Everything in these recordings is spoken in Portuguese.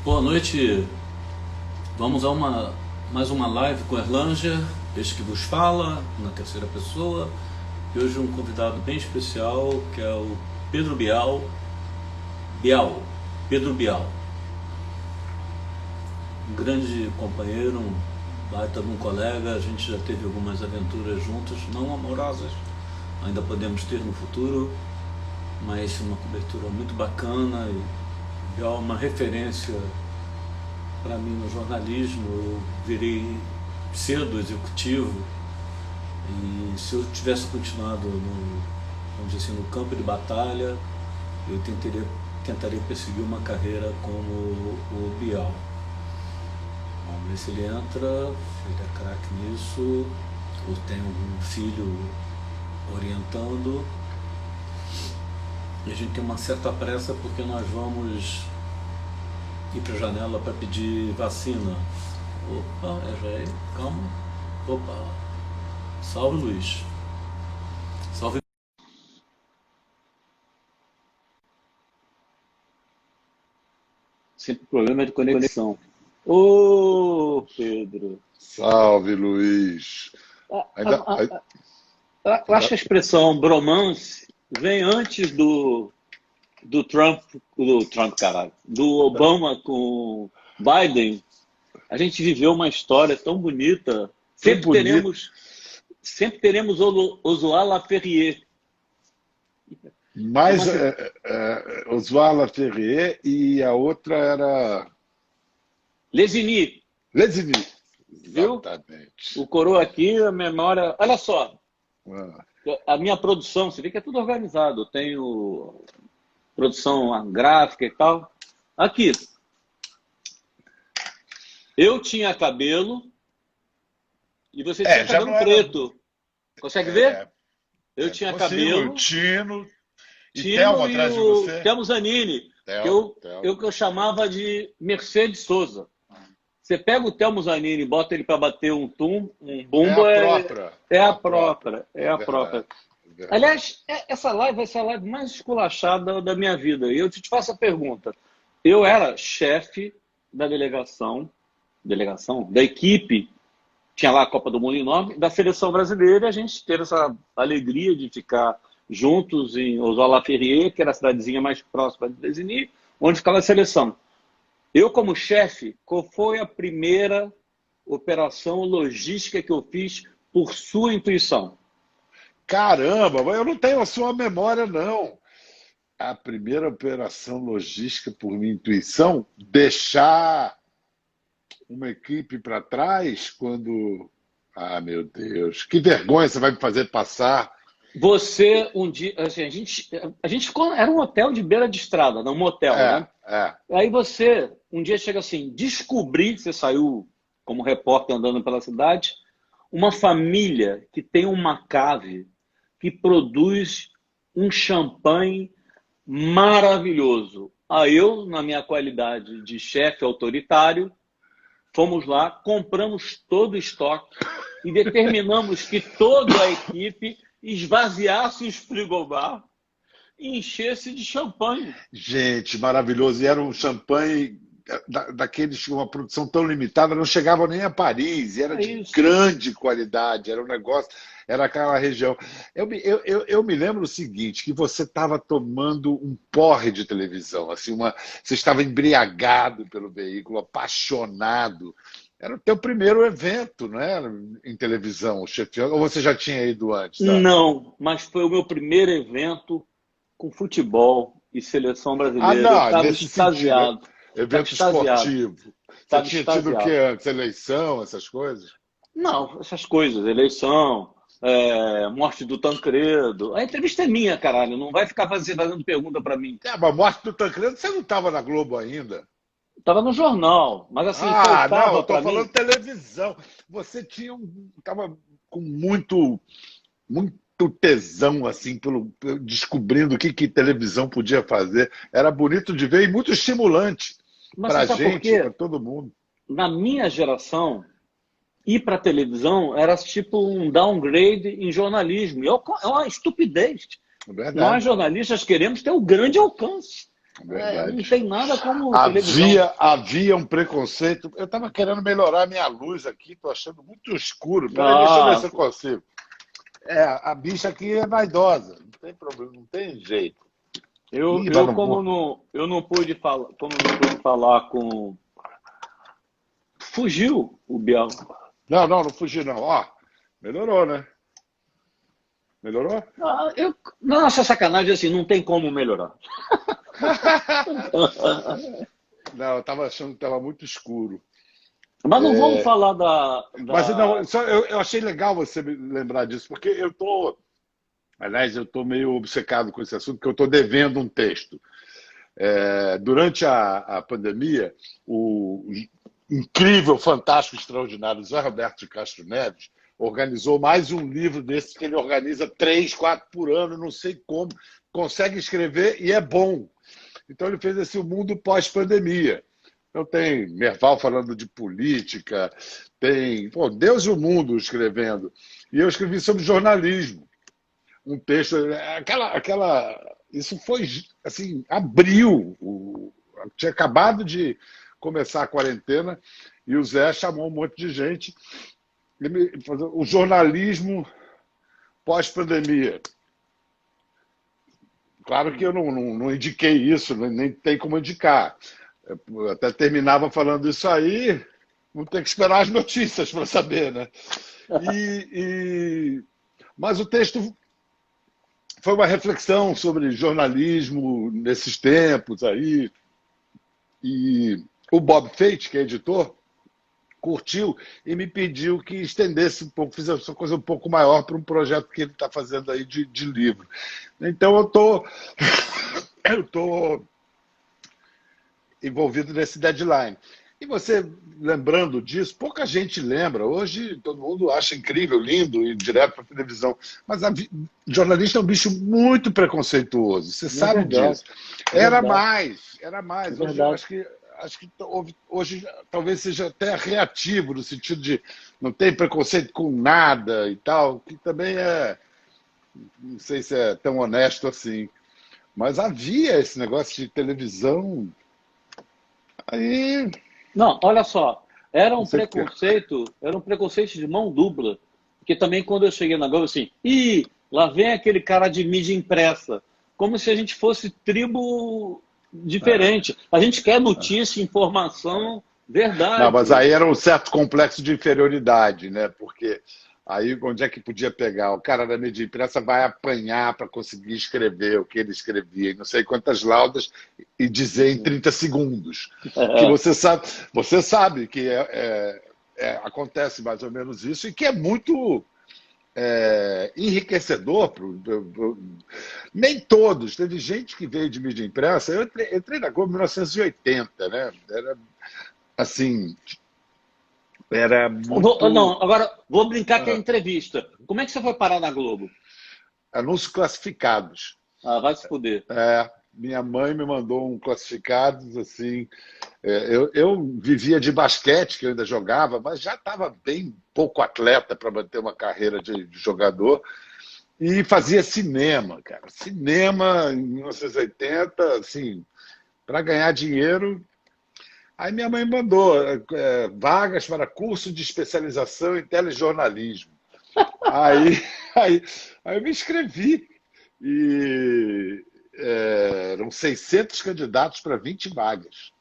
Boa noite, vamos a mais uma live com Erlângea, este que vos fala, na terceira pessoa. E hoje um convidado bem especial, que é o Pedro Pedro Bial. Um grande companheiro, um baita de um colega, a gente já teve algumas aventuras juntos, não amorosas, ainda podemos ter no futuro, mas uma cobertura muito bacana. E é uma referência para mim no jornalismo. Eu virei cedo executivo e se eu tivesse continuado vamos dizer assim, no campo de batalha, eu tentaria perseguir uma carreira como o Bial. Vamos ver se ele entra, ele é craque nisso, ou tem algum filho orientando. E a gente tem uma certa pressa porque nós vamos ir para a janela para pedir vacina. Opa, já é, calma. Opa, salve Luiz. Salve. Sempre problema de conexão. Ô, Pedro. Salve, Luiz. Eu acho que a expressão bromance vem antes do Trump, caralho, do Obama com Biden. A gente viveu uma história tão bonita. Sempre teremos Oswald Laferrier. Mas Oswald Laferrier e a outra era... Lesigny. Lesigny. Viu? Exatamente. O coroa aqui, a memória... Olha só. Ah. A minha produção, você vê que é tudo organizado. Eu tenho produção gráfica e tal. Aqui. Eu tinha cabelo e você tinha cabelo preto. Consegue ver? Eu tinha cabelo. Tino e Thelma atrás de você. Thelma Zanini, que eu chamava de Mercedes Souza. Você pega o Thelma Zanini e bota ele para bater um bumbo, é a própria. Aliás, essa live vai ser a live mais esculachada da minha vida. E eu te faço a pergunta. Eu era chefe da da equipe, tinha lá a Copa do Mundo enorme, da seleção brasileira, e a gente teve essa alegria de ficar juntos em Oswald Laferrier, que era a cidadezinha mais próxima de Lesigny, onde ficava a seleção. Eu, como chefe, qual foi a primeira operação logística que eu fiz por sua intuição? Caramba, mas eu não tenho a sua memória, não. A primeira operação logística por minha intuição, deixar uma equipe para trás quando... Ah, meu Deus, que vergonha você vai me fazer passar. Você, um dia... Assim, a gente ficou... Era um hotel de beira de estrada, não um motel, né? Aí você, um dia chega assim, descobri, você saiu como repórter andando pela cidade, uma família que tem uma cave que produz um champanhe maravilhoso. Aí eu, na minha qualidade de chefe autoritário, fomos lá, compramos todo o estoque e determinamos que toda a equipe esvaziasse os frigobar e enchesse de champanhe. Gente, maravilhoso. E era um champanhe daqueles com uma produção tão limitada, não chegava nem a Paris, era de grande qualidade, era um negócio, era aquela região. Eu me lembro o seguinte, que você estava tomando um porre de televisão, assim, você estava embriagado pelo veículo, apaixonado. Era o teu primeiro evento, não é? Em televisão, chefiando, ou você já tinha ido antes? Tá? Não, mas foi o meu primeiro evento com futebol e seleção brasileira. Eu estava extasiado. Evento esportivo. Você tinha tido o que antes? Eleição, essas coisas? Não, essas coisas. Eleição, morte do Tancredo. A entrevista é minha, caralho. Não vai ficar fazendo pergunta para mim. Mas morte do Tancredo, você não estava na Globo ainda? Estava no jornal, mas assim, não, eu estou falando televisão. Você estava com muito tesão, assim, descobrindo o que televisão podia fazer. Era bonito de ver e muito estimulante para a gente, para todo mundo. Na minha geração, ir para a televisão era tipo um downgrade em jornalismo. É uma estupidez. Verdade. Nós, jornalistas, queremos ter o grande alcance. Não Verdade. tem nada como televisão. Havia um preconceito. Eu estava querendo melhorar minha luz aqui, estou achando muito escuro. Peraí, deixa eu ver Ah, se eu consigo. A bicha aqui é vaidosa, não tem problema, não tem jeito. Ih, vai eu no como burro. não, eu não pude falar, como não pude falar com. Fugiu o Bial. Não, não, não fugi não. Ó, melhorou, né? Melhorou? Nossa, sacanagem assim, não tem como melhorar. Não, eu estava achando que estava muito escuro. Mas não vamos falar Mas não, da... eu achei legal você me lembrar disso, porque aliás, eu estou meio obcecado com esse assunto, porque eu estou devendo um texto. Durante a pandemia, o incrível, fantástico, extraordinário Zé Roberto de Castro Neves organizou mais um livro desses que ele organiza 3, 4 por ano, não sei como, consegue escrever e é bom. Então ele fez esse O Mundo Pós-Pandemia. Então tem Merval falando de política, tem Deus e o Mundo escrevendo. E eu escrevi sobre jornalismo. Um texto, isso foi assim, abril, tinha acabado de começar a quarentena e o Zé chamou um monte de gente. O jornalismo pós-pandemia. Claro que eu não indiquei isso, nem tem como indicar. Eu até terminava falando isso aí, vou ter que esperar as notícias para saber, né? Mas o texto foi uma reflexão sobre jornalismo nesses tempos aí. E o Bob Feit, que é editor, curtiu e me pediu que estendesse um pouco, fizesse uma coisa um pouco maior para um projeto que ele está fazendo aí de livro. Então eu tô envolvido nesse deadline. E você, lembrando disso, pouca gente lembra. Hoje todo mundo acha incrível, lindo, ir direto para a televisão. Mas jornalista é um bicho muito preconceituoso. Você É sabe verdade, disso. é verdade, Era é mais. Hoje eu verdade. acho que hoje talvez seja até reativo, no sentido de não ter preconceito com nada e tal, que também não sei se é tão honesto assim. Mas havia esse negócio de televisão aí, Não, olha só, não sei porque. era um preconceito de mão dupla. Porque também quando eu cheguei na Globo, assim, lá vem aquele cara de mídia impressa, como se a gente fosse tribo diferente. A gente quer notícia, informação, Não, mas verdade. aí era um certo complexo de inferioridade, né? Porque aí onde é que podia pegar? O cara da mídia impressa vai apanhar para conseguir escrever o que ele escrevia, e não sei quantas laudas, e dizer em 30 segundos. Que você sabe que acontece mais ou menos isso, e que é muito enriquecedor. Nem todos. Teve gente que veio de mídia impressa. Eu entrei na Globo em 1980, né? Era assim, era Não, muito agora vou brincar que é ah, entrevista. Como é que você foi parar na Globo? anúncios classificados. Ah, vai se fuder. Minha mãe me mandou um classificados assim. Eu vivia de basquete, que eu ainda jogava, mas já estava bem pouco atleta para manter uma carreira de jogador. E fazia cinema, cara. Cinema em 1980, assim, para ganhar dinheiro. Aí minha mãe mandou vagas para curso de especialização em telejornalismo. Aí, aí, aí eu me inscrevi. E eram 600 candidatos para 20 vagas.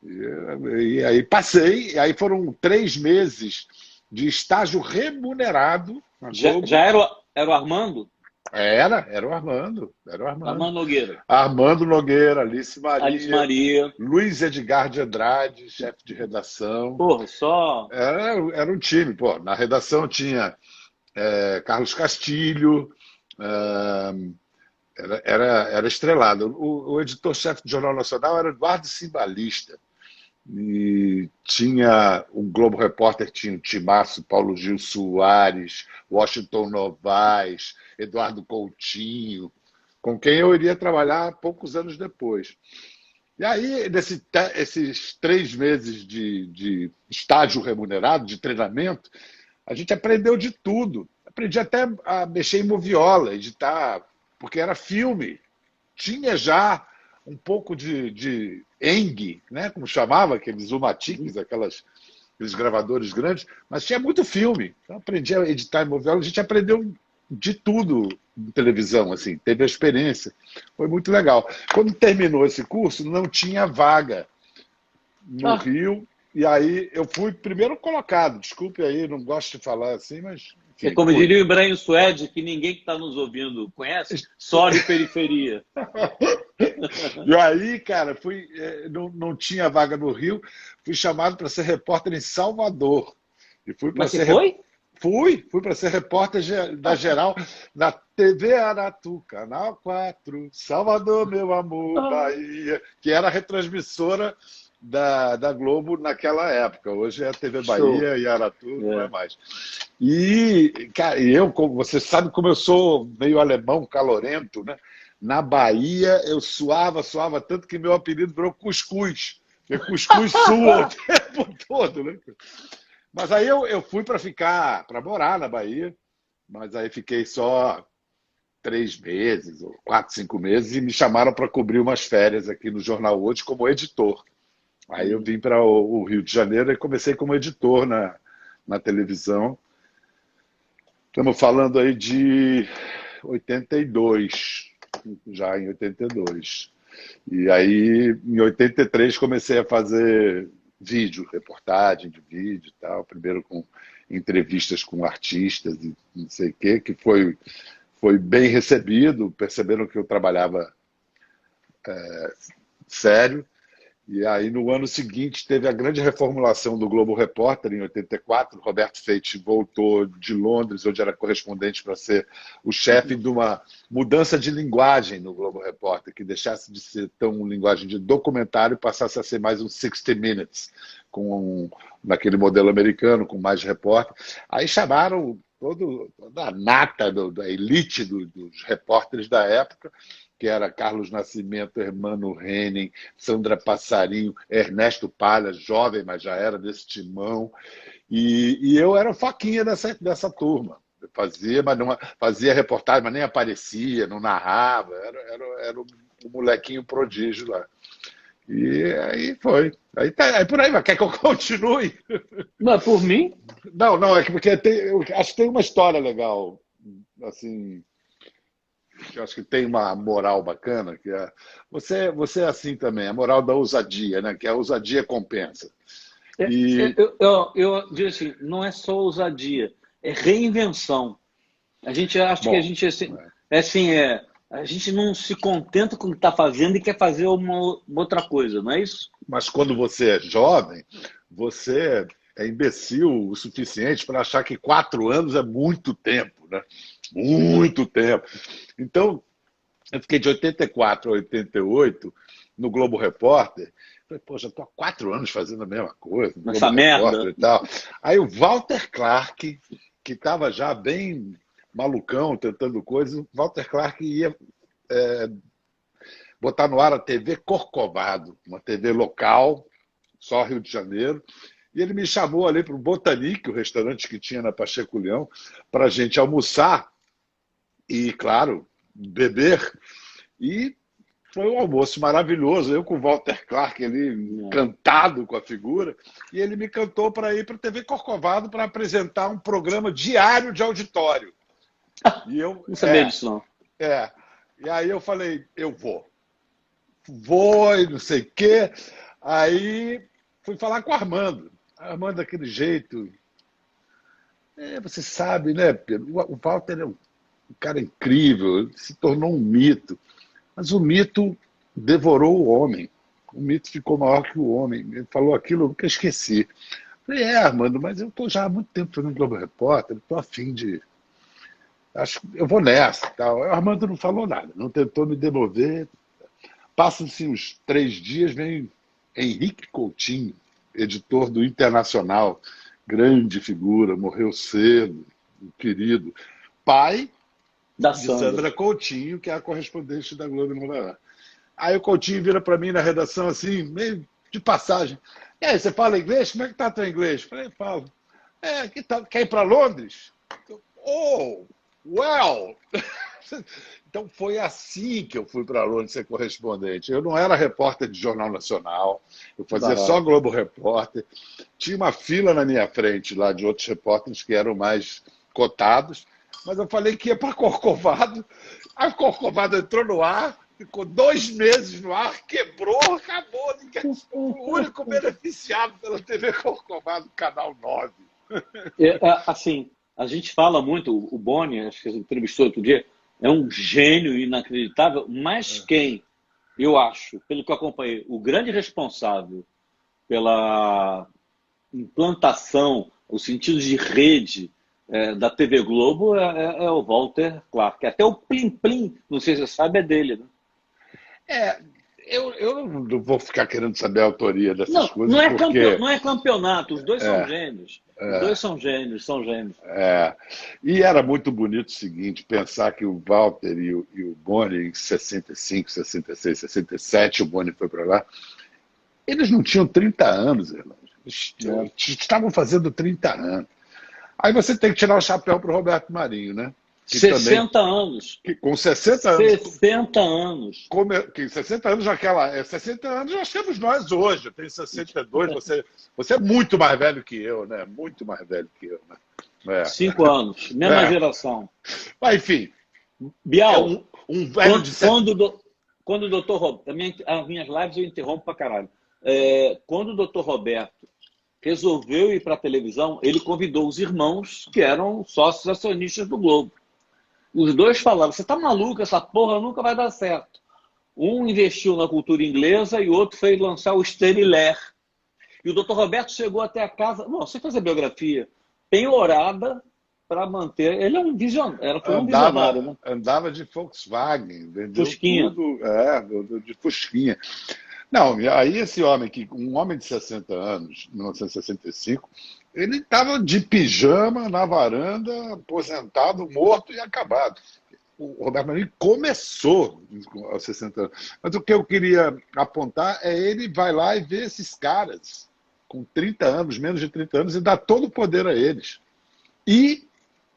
E aí passei, e aí foram 3 meses de estágio remunerado na Já Globo. era o Armando? Era o Armando, era o Armando. Armando Nogueira. Armando Nogueira, Alice Alice Maria, Maria. Luiz Edgar de Andrade, chefe de redação. Porra, só. Era um time, pô. Na redação tinha Carlos Castilho, era estrelado. O editor-chefe do Jornal Nacional era Eduardo Cimbalista. E tinha o Globo Repórter, tinha o Timaço, Paulo Gil Soares, Washington Novaes, Eduardo Coutinho, com quem eu iria trabalhar poucos anos depois. E aí, esses 3 meses de estágio remunerado, de treinamento, a gente aprendeu de tudo. Aprendi até a mexer em moviola, editar, porque era filme. Tinha já um pouco de Eng, né? Como chamava, aqueles Umatiques, aqueles gravadores grandes, mas tinha muito filme. Então, aprendi a editar em novela, a gente aprendeu de tudo em televisão, assim, teve a experiência. Foi muito legal. Quando terminou esse curso, não tinha vaga no Ah, Rio, e aí eu fui primeiro colocado. Desculpe aí, não gosto de falar assim, mas é enfim, como fui. diria o Ibrahim Suede, que ninguém que está nos ouvindo conhece, Sório Periferia. E aí, cara, não tinha vaga no Rio, fui chamado para ser repórter em Salvador. E Mas você foi? fui para ser repórter da Geral na TV Aratu, Canal 4, Salvador, meu amor, Ah, Bahia, que era a retransmissora da Globo naquela época. Hoje é a TV show. Bahia e Aratu não é É. mais. E, cara, eu, como você sabe como eu sou meio alemão, calorento, né? Na Bahia eu suava tanto que meu apelido virou Cuscuz. Porque cuscuz sua o tempo todo, né? Mas aí eu fui para ficar, para morar na Bahia, mas aí fiquei só 3 meses, ou 4, 5 meses, e me chamaram para cobrir umas férias aqui no Jornal Hoje como editor. Aí eu vim para o Rio de Janeiro e comecei como editor na televisão. Estamos falando aí de 82, já em 82. E aí, em 83, comecei a fazer vídeo, reportagem de vídeo e tal. Primeiro com entrevistas com artistas e não sei o quê, que foi bem recebido. Perceberam que eu trabalhava sério. E aí, no ano seguinte, teve a grande reformulação do Globo Repórter, em 84. Roberto Feite voltou de Londres, onde era correspondente, para ser o chefe de uma mudança de linguagem no Globo Repórter, que deixasse de ser tão linguagem de documentário e passasse a ser mais um 60 Minutes, naquele modelo americano, com mais repórter. Aí chamaram toda a nata da elite dos repórteres da época, que era Carlos Nascimento, Hermano Henning, Sandra Passarinho, Ernesto Palha, jovem, mas já era desse timão. E eu era o faquinha dessa turma. Eu fazia, mas não fazia reportagem, mas nem aparecia, não narrava. Era um molequinho prodígio lá. E aí foi. Aí por aí, mas quer que eu continue? Mas por mim? Não, é que porque eu acho que tem uma história legal, assim, que eu acho que tem uma moral bacana, que é você é assim também, a moral da ousadia, né? Que a ousadia compensa. E Eu digo assim, não é só ousadia, é reinvenção. A gente acha que a bom, gente a gente não se contenta com o que está fazendo e quer fazer uma outra coisa, não é isso? mas quando você é jovem, você é imbecil o suficiente para achar que 4 anos é muito tempo, né? Muito tempo. Então, eu fiquei de 84 a 88 no Globo Repórter. Falei, pô, já estou há 4 anos fazendo a mesma coisa, no Globo Nessa Repórter merda. e tal. Aí o Walter Clark, que estava já bem malucão, tentando coisas, o Walter Clark ia botar no ar a TV Corcovado, uma TV local, só Rio de Janeiro. E ele me chamou ali para o Botanique, o restaurante que tinha na Pacheco Leão, para a gente almoçar e, claro, beber. E foi um almoço maravilhoso. Eu com o Walter Clark ali, encantado com a figura. E ele me cantou para ir para a TV Corcovado para apresentar um programa diário de auditório. E eu, Não sabia disso, não. é. E aí eu falei, eu vou e não sei o quê. Aí fui falar com o Armando. Armando daquele jeito. Você sabe, né, Pedro? O Walter é um cara incrível, ele se tornou um mito. Mas o mito devorou o homem. O mito ficou maior que o homem. Ele falou aquilo, eu nunca esqueci. Falei, Armando, mas eu estou já há muito tempo fazendo Globo Repórter, estou afim de. Acho que eu vou nessa. Tal. O Armando não falou nada, não tentou me demover. Passam-se uns 3 dias, vem Henrique Coutinho, editor do Internacional, grande figura, morreu cedo, um querido. Pai Da de Sandra. Sandra Coutinho, que é a correspondente da Globo em Nova York. Aí o Coutinho vira para mim na redação assim, meio de passagem. E aí, você fala inglês? Como é que tá teu inglês? Falei, falo. Que tal? Quer ir para Londres? Oh, well! Então foi assim que eu fui para Londres ser correspondente. Eu não era repórter de Jornal Nacional, eu fazia só Barato. Globo Repórter. Tinha uma fila na minha frente lá de outros repórteres que eram mais cotados, mas eu falei que ia para Corcovado. Aí o Corcovado entrou no ar, ficou 2 meses no ar, quebrou, acabou. O único beneficiado pela TV Corcovado, Canal 9. Assim, a gente fala muito, o Boni, acho que você entrevistou outro dia, é um gênio inacreditável, mas quem, eu acho, pelo que eu acompanhei, o grande responsável pela implantação, o sentido de rede da TV Globo é o Walter Clark. Até o Plim Plim, não sei se você sabe, é dele, né? É, eu não vou ficar querendo saber a autoria dessas Não, coisas, porque. não é campeonato, os dois são gênios. Os dois são gênios, são gênios. E era muito bonito o seguinte, pensar que o Walter e o Boni, em 65, 66, 67, o Boni foi para lá, eles não tinham 30 anos, irmão. Eles estavam fazendo 30 anos. Aí você tem que tirar o chapéu para o Roberto Marinho, né? Que 60 também, anos. que com 60 anos. 60 anos. Que 60 anos naquela. 60 anos nós temos nós hoje. Eu tenho 62, você é muito mais velho que eu, né? Muito mais velho que eu, né? 5 anos, mesma geração. Mas, enfim. Bial, um velho de quando o doutor Roberto. As minhas lives eu interrompo pra caralho. Quando o doutor Roberto resolveu ir para a televisão, ele convidou os irmãos que eram sócios acionistas do Globo. Os dois falaram, você tá maluco, essa porra nunca vai dar certo. Um investiu na cultura inglesa e o outro foi lançar o Steriler. E o doutor Roberto chegou até a casa, não, sem fazer biografia, penhorada para manter. Ele é um visionário, foi um visionário, né? Andava de Volkswagen, vendeu Fusquinha. tudo, de Fusquinha. Não, aí esse homem, um homem de 60 anos, 1965, ele estava de pijama na varanda, aposentado, morto e acabado. O Roberto Marinho começou aos 60 anos. Mas o que eu queria apontar é ele vai lá e vê esses caras com 30 anos, menos de 30 anos, e dá todo o poder a eles. E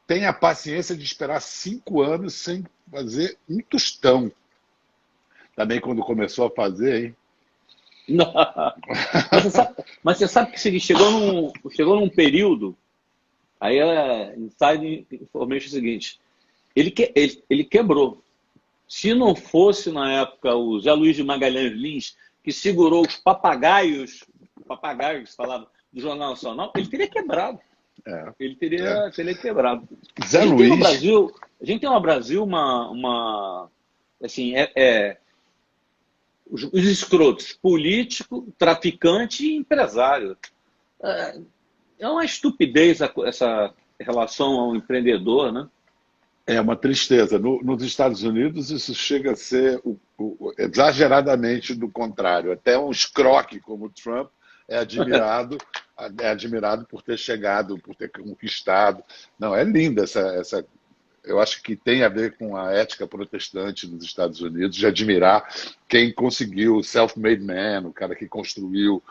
tem a paciência de esperar 5 anos sem fazer um tostão. Também quando começou a fazer, hein? Não. Mas você sabe que chegou num período, aí inside information é o seguinte, ele quebrou. Se não fosse, na época, o Zé Luiz de Magalhães Lins, que segurou os papagaios que se falava do Jornal Nacional, ele teria quebrado. Ele teria quebrado. Zé Luiz... A gente tem no Brasil uma assim, os escrotos, político, traficante e empresário. É uma estupidez essa relação ao empreendedor, né? É uma tristeza. Nos Estados Unidos, isso chega a ser exageradamente do contrário. Até um escroque como o Trump é admirado por ter chegado, por ter conquistado. Não, é linda essa. Eu acho que tem a ver com a ética protestante nos Estados Unidos, de admirar quem conseguiu o self-made man, o cara que construiu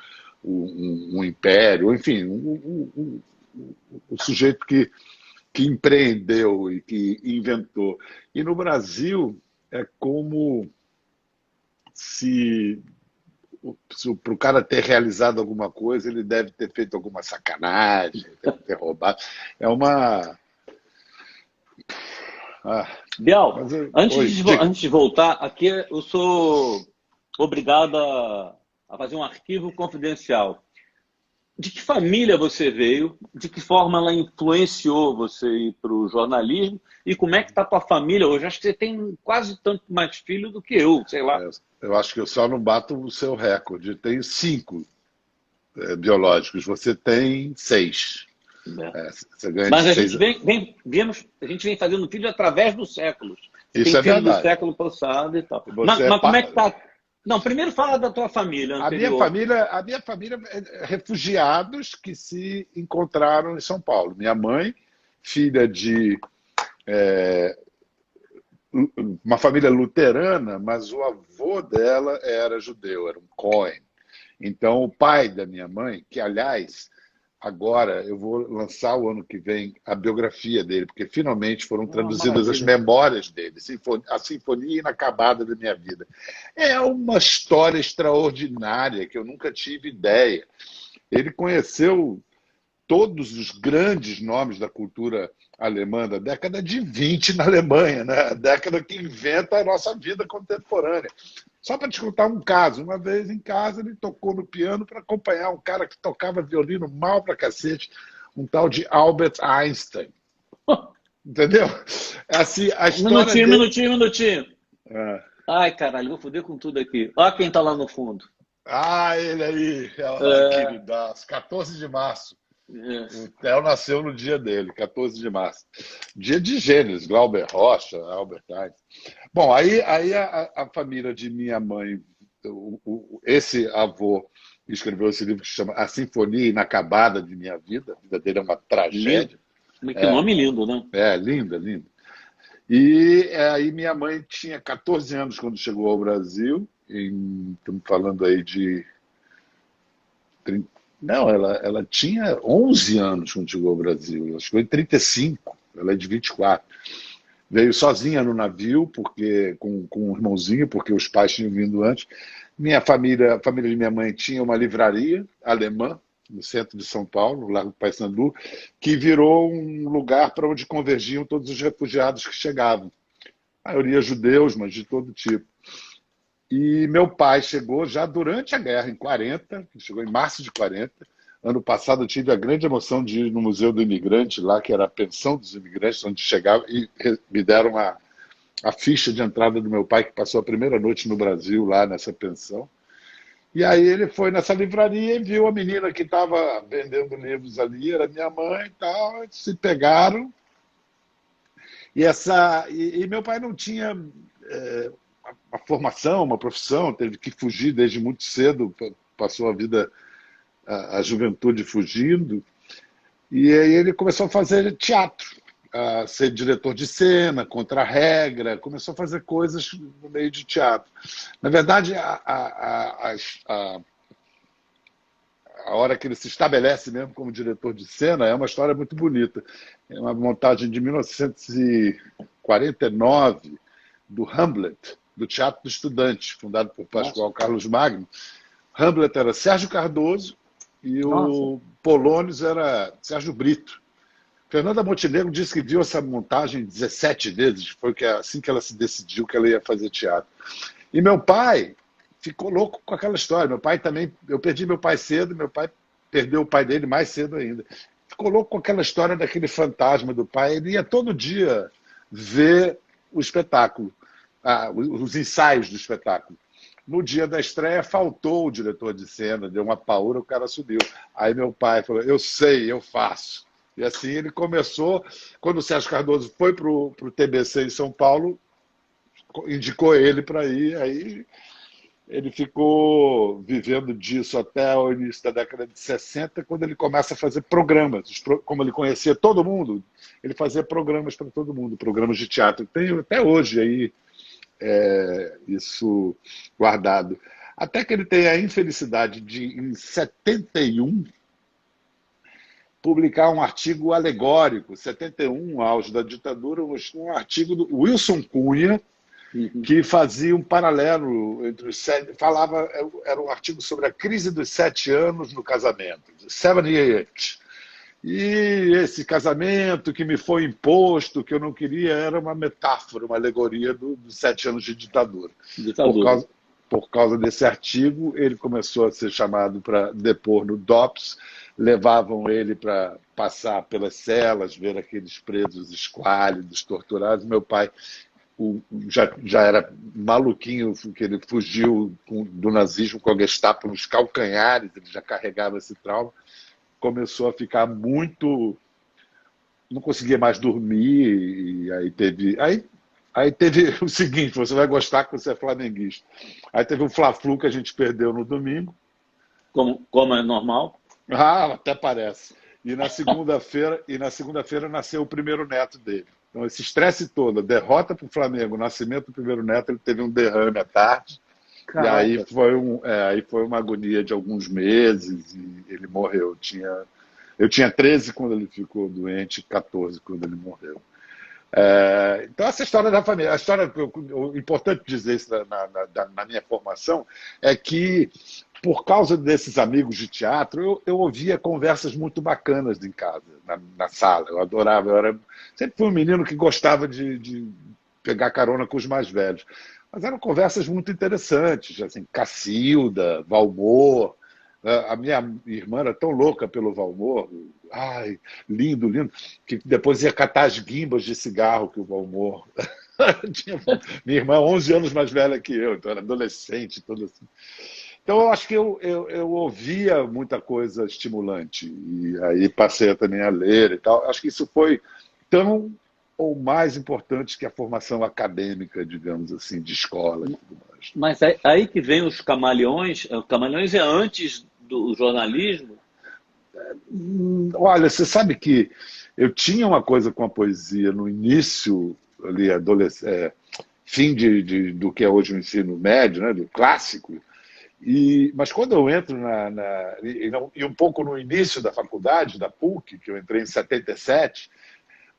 um império, enfim, o sujeito que empreendeu e que inventou. E no Brasil é como se para o cara ter realizado alguma coisa, ele deve ter feito alguma sacanagem, deve ter roubado. É uma... Bial, antes de voltar, aqui eu sou obrigado a fazer um arquivo confidencial. De que família você veio? De que forma ela influenciou você ir para o jornalismo? E como é que está a tua família hoje? Acho que você tem quase tanto mais filho do que eu, sei lá. Eu acho que eu só não bato o seu recorde. Eu tenho 5 biológicos, você tem 6. Você ganha. Mas de a 6... gente vem fazendo filho através dos séculos. Você Isso tem é filho verdade. do século passado e tal. Mas como é que está? Não, primeiro fala da tua família anterior. A minha família é refugiados que se encontraram em São Paulo. Minha mãe, filha de uma família luterana, mas o avô dela era judeu, era um Cohen. Então, o pai da minha mãe, que, aliás, agora eu vou lançar o ano que vem a biografia dele, porque finalmente foram traduzidas as Maravilha. memórias dele, A Sinfonia Inacabada da Minha Vida. É uma história extraordinária que eu nunca tive ideia. Ele conheceu todos os grandes nomes da cultura alemã da década de 20 na Alemanha, né? A década que inventa a nossa vida contemporânea. Só para te contar um caso, uma vez em casa ele tocou no piano para acompanhar um cara que tocava violino mal pra cacete, um tal de Albert Einstein. Entendeu? É assim, a história Minutinho, dele... minutinho, minutinho. É. Ai, caralho, vou foder com tudo aqui. Olha quem tá lá no fundo. Ah, ele aí, É, queridaço, 14 de março. é. O Theo nasceu no dia dele, 14 de março. Dia de gênios, Glauber Rocha, Albert Einstein. Bom, aí a família de minha mãe, esse avô escreveu esse livro que se chama A Sinfonia Inacabada de Minha Vida. A vida dele é uma Lindo. tragédia. Que nome lindo, né? Linda, linda. E aí minha mãe tinha 14 anos quando chegou ao Brasil. Estamos falando aí de... Não, ela tinha 11 anos quando chegou ao Brasil. Ela chegou em 35, ela é de 24. Veio sozinha no navio, com um irmãozinho, porque os pais tinham vindo antes. A família de minha mãe tinha uma livraria alemã, no centro de São Paulo, lá no Paissandu, que virou um lugar para onde convergiam todos os refugiados que chegavam. A maioria judeus, mas de todo tipo. E meu pai chegou já durante a guerra, em 40, chegou em março de 40. Ano passado eu tive a grande emoção de ir no Museu do Imigrante, lá que era a pensão dos imigrantes, onde chegava, e me deram a ficha de entrada do meu pai, que passou a primeira noite no Brasil, lá nessa pensão. E aí ele foi nessa livraria e viu a menina que estava vendendo livros ali, era minha mãe e tal, se pegaram. E meu pai não tinha uma formação, uma profissão, teve que fugir desde muito cedo, passou a vida, a juventude fugindo, e aí ele começou a fazer teatro, a ser diretor de cena, contra a regra, começou a fazer coisas no meio de teatro. Na verdade, a hora que ele se estabelece mesmo como diretor de cena é uma história muito bonita. É uma montagem de 1949 do Hamlet, do Teatro do Estudante, fundado por Pascoal Carlos Magno. Hamlet era Sérgio Cardoso e o Polônios era Sérgio Brito. Fernanda Montenegro disse que viu essa montagem 17 vezes, foi assim que ela se decidiu que ela ia fazer teatro. E meu pai ficou louco com aquela história. Meu pai também, eu perdi meu pai cedo, meu pai perdeu o pai dele mais cedo ainda. Ficou louco com aquela história daquele fantasma do pai. Ele ia todo dia ver o espetáculo, os ensaios do espetáculo. No dia da estreia, faltou o diretor de cena, deu uma paura, o cara subiu. Aí meu pai falou, eu sei, eu faço. E assim ele começou, quando o Sérgio Cardoso foi para o TBC em São Paulo, indicou ele para ir, aí ele ficou vivendo disso até o início da década de 60, quando ele começa a fazer programas. Como ele conhecia todo mundo, ele fazia programas para todo mundo, programas de teatro. Tem até hoje aí isso guardado. Até que ele tem a infelicidade de, em 71, publicar um artigo alegórico, 71, auge da ditadura, um artigo do Wilson Cunha, que fazia um paralelo entre os era um artigo sobre a crise dos 7 anos no casamento, 78. E esse casamento que me foi imposto, que eu não queria, era uma metáfora, uma alegoria dos 7 anos de ditadura. Por causa desse artigo, ele começou a ser chamado para depor no DOPS, levavam ele para passar pelas celas, ver aqueles presos esquálidos, torturados. Meu pai já era maluquinho, que ele fugiu do nazismo com a Gestapo nos calcanhares, ele já carregava esse trauma. Começou a ficar muito... não conseguia mais dormir, e aí teve o seguinte, você vai gostar que você é flamenguista. Aí teve o Fla-Flu que a gente perdeu no domingo. Como é normal. Até parece. E na segunda-feira nasceu o primeiro neto dele. Então, esse estresse todo, a derrota para o Flamengo, o nascimento do primeiro neto, ele teve um derrame à tarde. Caraca. E aí foi uma agonia de alguns meses e ele morreu. Eu tinha 13 quando ele ficou doente, 14 quando ele morreu. Então, essa história da família, o importante dizer isso na minha formação é que, por causa desses amigos de teatro, eu ouvia conversas muito bacanas em casa, na sala. Eu adorava, sempre fui um menino que gostava de pegar carona com os mais velhos. Mas eram conversas muito interessantes, assim, Cacilda, Valmor. A minha irmã era tão louca pelo Valmor, ai, lindo, lindo, que depois ia catar as guimbas de cigarro que o Valmor Minha irmã é 11 anos mais velha que eu, então era adolescente, tudo assim. Então eu acho que eu ouvia muita coisa estimulante, e aí passei também a ler e tal. Acho que isso foi tão ou mais importante que a formação acadêmica, digamos assim, de escola e tudo mais. Mas aí que vem os Camaleões. O Camaleões é antes do jornalismo? Olha, você sabe que eu tinha uma coisa com a poesia no início, ali, fim do que é hoje o ensino médio, né, do clássico, mas quando eu entro e um pouco no início da faculdade, da PUC, que eu entrei em 77,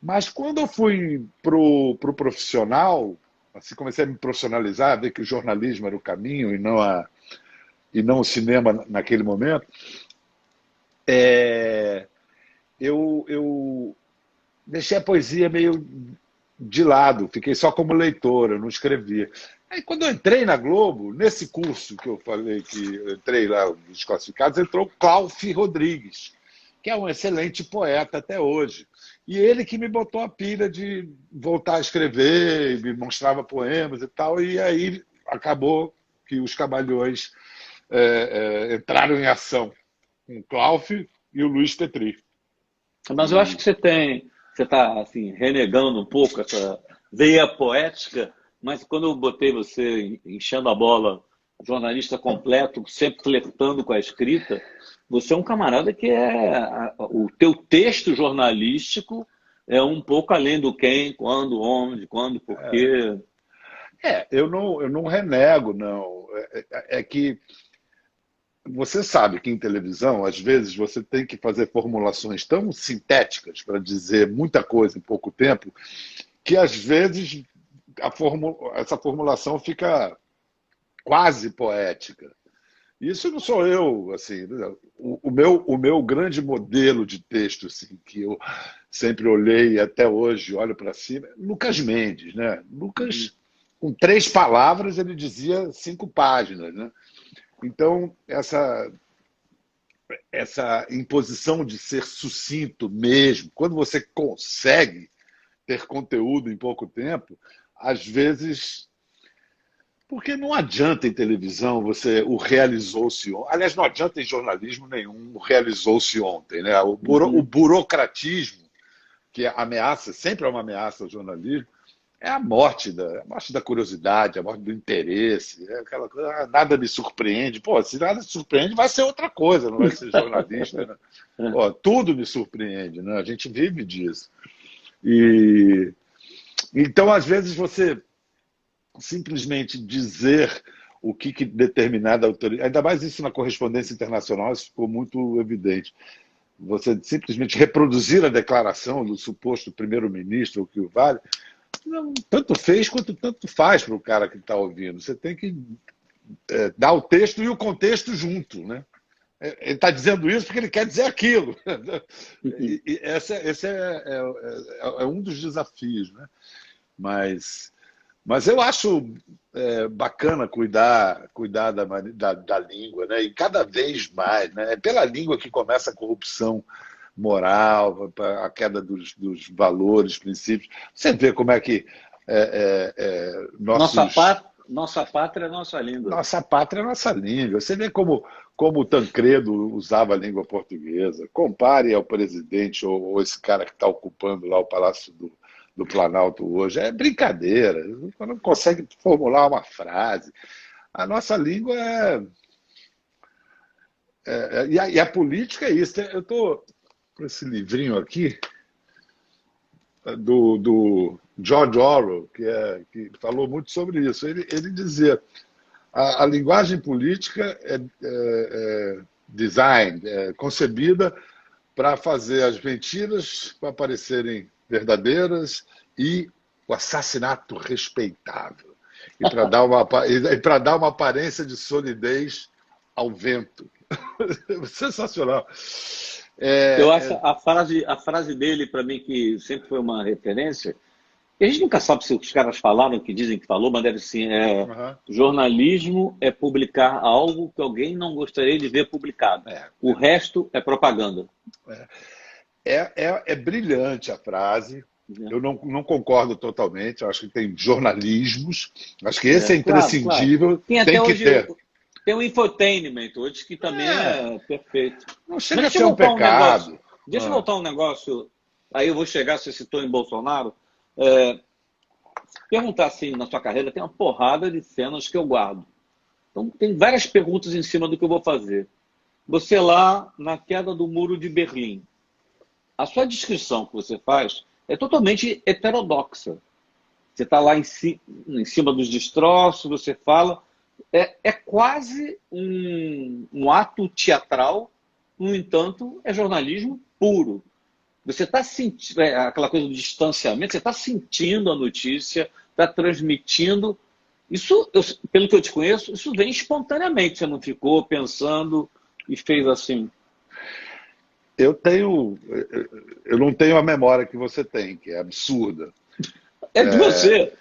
mas quando eu fui pro profissional, assim, comecei a me profissionalizar, a ver que o jornalismo era o caminho e não o cinema naquele momento, eu deixei a poesia meio de lado, fiquei só como leitor, eu não escrevia. Aí, quando eu entrei na Globo, nesse curso que eu falei que eu entrei lá, os classificados, entrou o Cláudio Rodrigues, que é um excelente poeta até hoje. E ele que me botou a pilha de voltar a escrever, me mostrava poemas e tal, e aí acabou que os Camaleões entraram em ação com o Cláudio e o Luiz Petri. Mas eu acho que você está assim, renegando um pouco essa veia poética, mas quando eu botei você enchendo a bola, jornalista completo, sempre flertando com a escrita, você é um camarada que o teu texto jornalístico é um pouco além do quem, quando, onde, quando, porquê. Eu não renego, não. É que você sabe que em televisão, às vezes, você tem que fazer formulações tão sintéticas para dizer muita coisa em pouco tempo, que às vezes essa formulação fica quase poética. Isso não sou eu, assim, o meu grande modelo de texto, assim, que eu sempre olhei e até hoje olho para cima, é Lucas Mendes, né? Lucas, com 3 palavras, ele dizia 5 páginas, né? Então, essa imposição de ser sucinto mesmo, quando você consegue ter conteúdo em pouco tempo, às vezes. Porque não adianta em televisão o realizou-se ontem. Aliás, não adianta em jornalismo nenhum o realizou-se ontem. Né? O burocratismo, que ameaça, sempre é uma ameaça ao jornalismo, é a morte da curiosidade, a morte do interesse. É aquela coisa, nada me surpreende. Pô, se nada me surpreende, vai ser outra coisa, não vai ser jornalista. Né? Pô, tudo me surpreende, né? A gente vive disso. Então, às vezes, você simplesmente dizer o que determinada autoridade... Ainda mais isso na correspondência internacional, isso ficou muito evidente. Você simplesmente reproduzir a declaração do suposto primeiro-ministro, o que o vale, não, tanto fez quanto tanto faz para o cara que está ouvindo. Você tem que dar o texto e o contexto junto, né? Ele está dizendo isso porque ele quer dizer aquilo. E esse é um dos desafios, né? Mas eu acho bacana cuidar da língua, né? E cada vez mais, né? É pela língua que começa a corrupção moral, a queda dos valores, princípios. Você vê como é que Nossa pátria é nossa língua. Nossa pátria é nossa língua. Você vê como o Tancredo usava a língua portuguesa. Compare ao presidente ou esse cara que está ocupando lá o Palácio do Planalto hoje. É brincadeira. Não consegue formular uma frase. A nossa língua e a política é isso. Eu estou com esse livrinho aqui do George Orwell, que falou muito sobre isso. Ele dizia: a linguagem política é concebida para fazer as mentiras para parecerem verdadeiras e o assassinato respeitável. E para dar uma aparência de solidez ao vento. Sensacional. Eu acho a frase dele, para mim, que sempre foi uma referência, e a gente nunca sabe se os caras falaram, que dizem que falou, mas deve sim. Jornalismo é publicar algo que alguém não gostaria de ver publicado. O resto é propaganda. É brilhante a frase. Eu não concordo totalmente. Eu acho que tem jornalismos. Acho que esse é imprescindível. Claro. Tem que ter. Tem o infotainment hoje, que também é perfeito. Não chega a ser um pecado. Deixa eu voltar um negócio. Aí eu vou chegar, você citou em Bolsonaro. Perguntar assim, na sua carreira, tem uma porrada de cenas que eu guardo. Então, tem várias perguntas em cima do que eu vou fazer. Você lá na queda do muro de Berlim. A sua descrição que você faz é totalmente heterodoxa. Você está lá em cima dos destroços, você fala... É quase um ato teatral, no entanto, é jornalismo puro. Você está sentindo aquela coisa do distanciamento, você está sentindo a notícia, está transmitindo. Isso, pelo que eu te conheço, isso vem espontaneamente. Você não ficou pensando e fez assim. Eu não tenho a memória que você tem, que é absurda. É de você.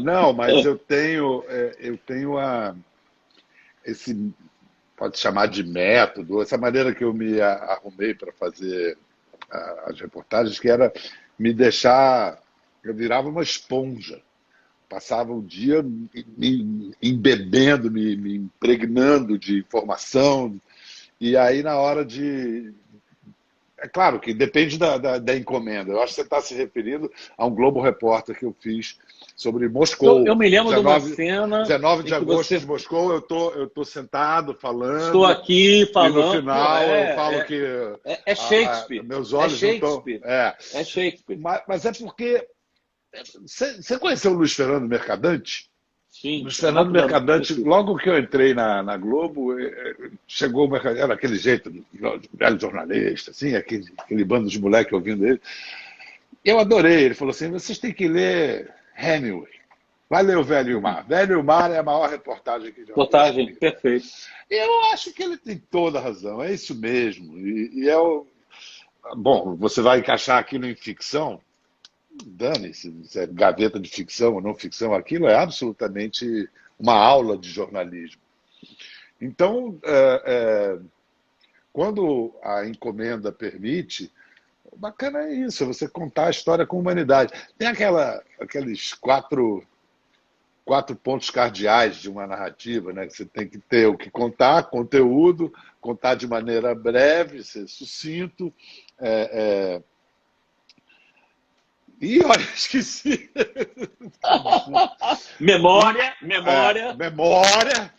Não, mas eu tenho esse, pode chamar de método, essa maneira que eu me arrumei para fazer as reportagens, que era me deixar, eu virava uma esponja, passava o dia me embebendo, me impregnando de informação, e aí na hora de... É claro que depende da encomenda. Eu acho que você está se referindo a um Globo Repórter que eu fiz sobre Moscou. Eu me lembro de uma cena... 19 de agosto de Moscou, eu tô sentado falando. Estou aqui falando. E no final eu falo que... É Shakespeare. Meus olhos Shakespeare. não estão... É Shakespeare. Mas é porque... Você conheceu o Luiz Fernando Mercadante? Sim. Luiz Fernando Mercadante, logo que eu entrei na Globo, chegou o Mercadante, era aquele jeito, velho jornalista, assim, aquele bando de moleque ouvindo ele. Eu adorei, ele falou assim, vocês têm que ler Hemingway. Vai ler o Velho e o Mar. Velho e o Mar é a maior reportagem que já Reportagem, perfeito. Eu acho que ele tem toda a razão, é isso mesmo. Bom, você vai encaixar aquilo em ficção, dane-se, se é gaveta de ficção ou não ficção, aquilo é absolutamente uma aula de jornalismo. Então, quando a encomenda permite, o bacana é isso, é você contar a história com humanidade. Tem aqueles quatro pontos cardeais de uma narrativa, né? Que você tem que ter o que contar, conteúdo, contar de maneira breve, ser sucinto, Ih, olha, esqueci. Memória. Memória.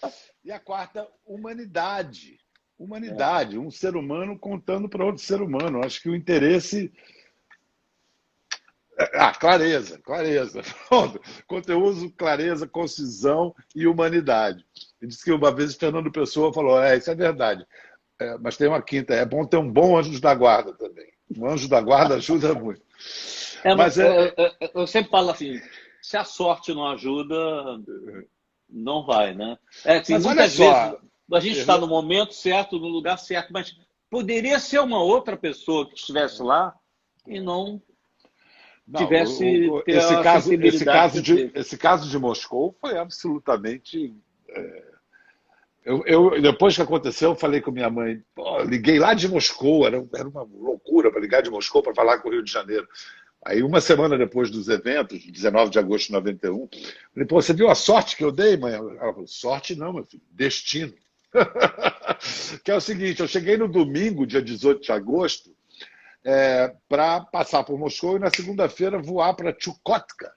E a quarta, humanidade. Humanidade, um ser humano contando para outro ser humano. Acho que o interesse... clareza. Pronto. Conteúdo, clareza, concisão e humanidade. Ele disse que uma vez o Fernando Pessoa falou, isso é verdade. Mas tem uma quinta, é bom ter um bom anjo da guarda também. Um anjo da guarda ajuda muito. Eu sempre falo assim, se a sorte não ajuda, não vai, né? Assim, mas muitas vezes a gente está no momento certo, no lugar certo, mas poderia ser uma outra pessoa que estivesse lá e não tivesse esse caso de Moscou foi absolutamente... depois que aconteceu, eu falei com minha mãe, liguei lá de Moscou, era uma loucura para ligar de Moscou para falar com o Rio de Janeiro. Aí, uma semana depois dos eventos, 19 de agosto de 91, eu falei, você viu a sorte que eu dei, mãe? Ela falou, sorte não, meu filho, destino. Que é o seguinte, eu cheguei no domingo, dia 18 de agosto, para passar por Moscou e na segunda-feira voar para Chukotka,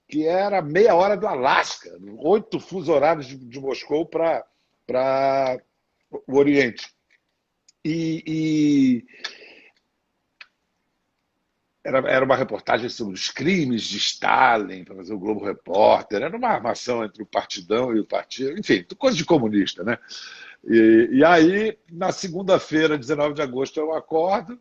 que era meia hora do Alasca, 8 fusos horários de Moscou para o Oriente. Era uma reportagem sobre os crimes de Stalin, para fazer o Globo Repórter. Era uma armação entre o partidão e o partido. Enfim, coisa de comunista, né? E aí, na segunda-feira, 19 de agosto, eu acordo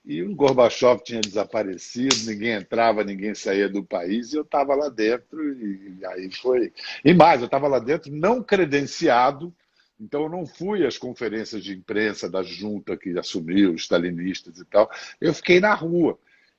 E o Gorbachev tinha desaparecido, ninguém entrava, ninguém saía do país, e eu estava lá dentro, e aí foi. E mais, eu estava lá dentro não credenciado, então eu não fui às conferências de imprensa da junta que assumiu, os stalinistas e tal, eu fiquei na rua.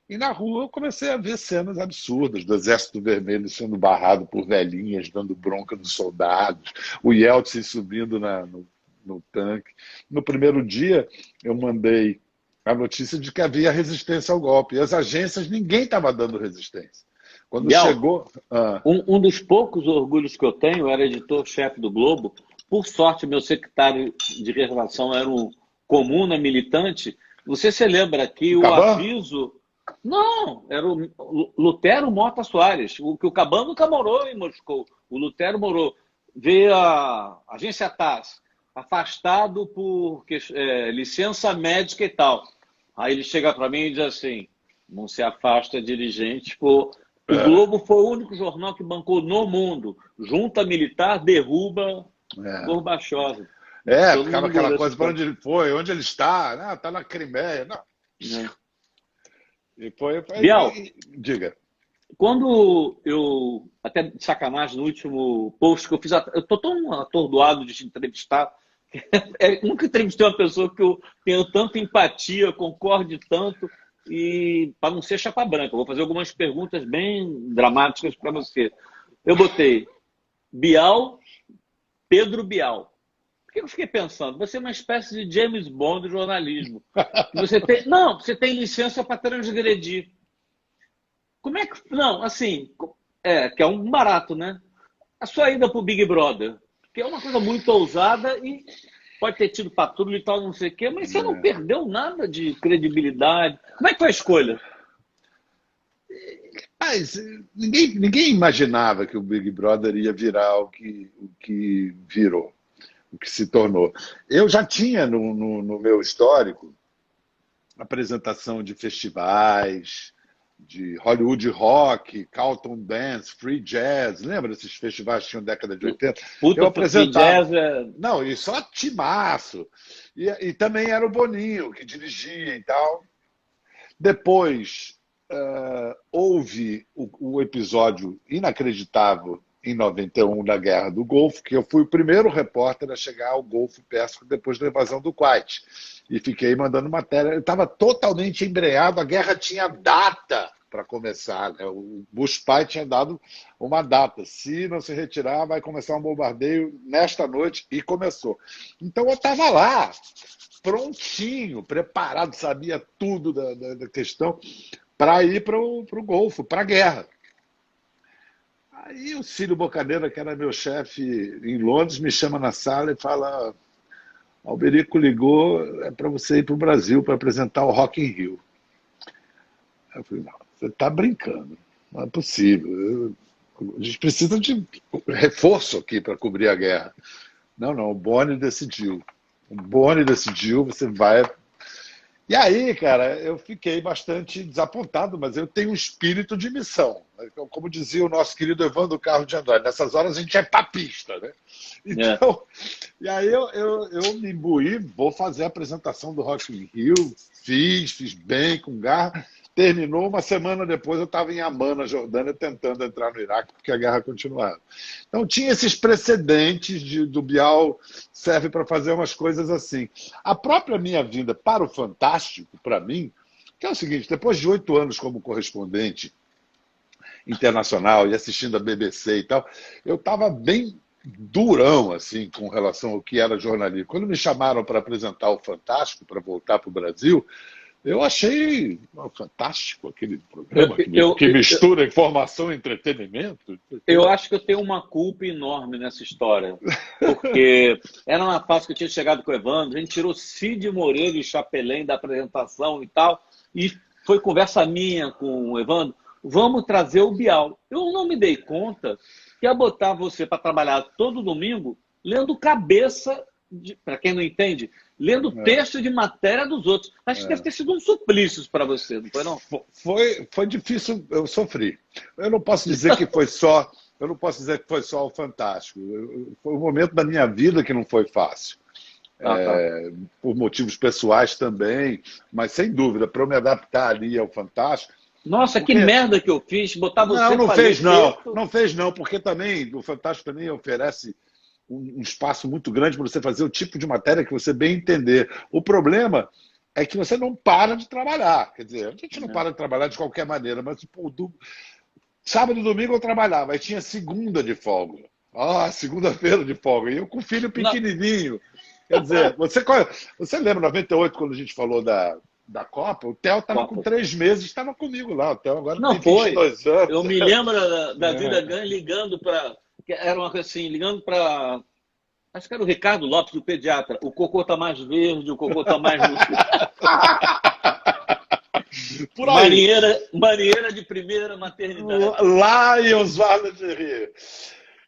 E na rua eu comecei a ver cenas absurdas do Exército Vermelho sendo barrado por velhinhas, dando bronca nos soldados, o Yeltsin subindo no tanque. No primeiro dia, eu mandei a notícia de que havia resistência ao golpe. E as agências, ninguém estava dando resistência. Quando Bial, chegou. um dos poucos orgulhos que eu tenho era editor-chefe do Globo. Por sorte, meu secretário de redação era um comuna militante. Você se lembra que o Caban? aviso... Não, era o Lutero Mota Soares. O Caban nunca morou em Moscou. O Lutero morou. Veio a agência TASS, afastado por licença médica e tal. Aí ele chega para mim e diz assim, não se afasta dirigente. O Globo foi o único jornal que bancou no mundo. Junta militar derruba Gorbachev. Ficava aquela coisa, para onde ele foi, onde ele está. Está na Crimeia. Não. E foi Bial, diga. Quando eu, até de sacanagem, no último post que eu fiz, eu tô tão atordoado de te entrevistar, nunca entrevistei uma pessoa que eu tenho tanta empatia, concorde tanto, e para não ser chapa branca, eu vou fazer algumas perguntas bem dramáticas para você. Eu botei Bial, Pedro Bial. Por que eu fiquei pensando? Você é uma espécie de James Bond do jornalismo. Você tem licença para transgredir. Como é que... Não, assim... que é um barato, né? A sua ida para o Big Brother, que é uma coisa muito ousada e pode ter tido patrulha e tal, não sei o quê, mas você não perdeu nada de credibilidade. Como é que foi a escolha? Mas ninguém imaginava que o Big Brother ia virar o que virou, o que se tornou. Eu já tinha no meu histórico apresentação de festivais, de Hollywood Rock, Carlton Dance, Free Jazz. Lembra desses festivais que tinham década de 80? Puta, eu apresentava. Free Jazz Não, e só timaço. E também era o Boninho que dirigia e tal. Depois houve o episódio inacreditável em 91 da Guerra do Golfo, que eu fui o primeiro repórter a chegar ao Golfo Pérsico depois da invasão do Kuwait. E fiquei mandando matéria. Eu estava totalmente embreado, a guerra tinha data para começar. Né? O Bush pai tinha dado uma data. Se não se retirar, vai começar um bombardeio nesta noite, e começou. Então eu estava lá, prontinho, preparado, sabia tudo da questão, para ir para o Golfo, para a guerra. Aí o Cílio Bocaneira, que era meu chefe em Londres, me chama na sala e fala: Alberico ligou, é para você ir para o Brasil para apresentar o Rock in Rio. Eu falei: não, você está brincando, não é possível. A gente precisa de reforço aqui para cobrir a guerra. Não, o Boni decidiu. O Boni decidiu, você vai... E aí, cara, eu fiquei bastante desapontado, mas eu tenho um espírito de missão. Como dizia o nosso querido Evandro Carlos de Andrade, nessas horas a gente é papista, né? Então, e aí eu me imbuí, vou fazer a apresentação do Rock in Rio, fiz bem, com garra. Terminou, uma semana depois eu estava em Amman, na Jordânia, tentando entrar no Iraque, porque a guerra continuava. Então tinha esses precedentes do Bial, serve para fazer umas coisas assim. A própria minha vinda para o Fantástico, para mim, que é o seguinte: depois de 8 anos como correspondente internacional e assistindo a BBC e tal, eu estava bem durão assim com relação ao que era jornalismo. Quando me chamaram para apresentar o Fantástico, para voltar para o Brasil, eu achei fantástico aquele programa que mistura informação e entretenimento. Eu acho que eu tenho uma culpa enorme nessa história, porque era uma fase que eu tinha chegado com o Evandro, a gente tirou Cid Moreira e Chapelém da apresentação e tal, e foi conversa minha com o Evandro: vamos trazer o Bial. Eu não me dei conta que ia botar você para trabalhar todo domingo lendo cabeça, para quem não entende, lendo texto de matéria dos outros. Acho que deve ter sido um suplício para você, não foi não? Foi difícil, eu sofri. Eu não posso dizer que foi só o Fantástico. Foi um momento da minha vida que não foi fácil. Tá. por motivos pessoais também, mas sem dúvida, para eu me adaptar ali ao Fantástico. Nossa, que merda que eu fiz, botar você Não pra fez ler não, texto. não fez não, porque também o Fantástico também oferece um espaço muito grande para você fazer o tipo de matéria que você bem entender. O problema é que você não para de trabalhar. Quer dizer, a gente não para de trabalhar de qualquer maneira, mas tipo, sábado e domingo eu trabalhava, aí tinha segunda de folga. Segunda-feira de folga. E eu com o filho pequenininho. Quer dizer, você lembra 98, quando a gente falou da Copa? O Theo estava com 3 meses, estava comigo lá. O Theo agora tem 22 anos. Eu me lembro da Vida Ganha ligando para... Era uma coisa assim, ligando para... Acho que era o Ricardo Lopes, o pediatra. O cocô tá mais verde, o cocô tá mais... Por aí. Marinheira de primeira maternidade. Lá em Oswaldo de Rio.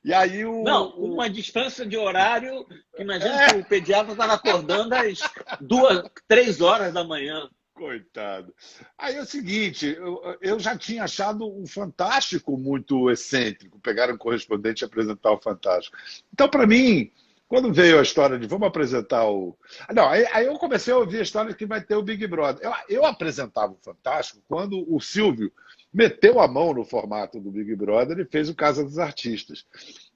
E aí Não, uma distância de horário, que imagina que o pediatra estava acordando às 2, 3 horas da manhã. Coitado. Aí é o seguinte, eu já tinha achado o Fantástico muito excêntrico, pegar um correspondente e apresentar o Fantástico. Então, para mim, quando veio a história de vamos apresentar o... Não, aí eu comecei a ouvir a história que vai ter o Big Brother. Eu apresentava o Fantástico quando o Silvio meteu a mão no formato do Big Brother e fez o Casa dos Artistas.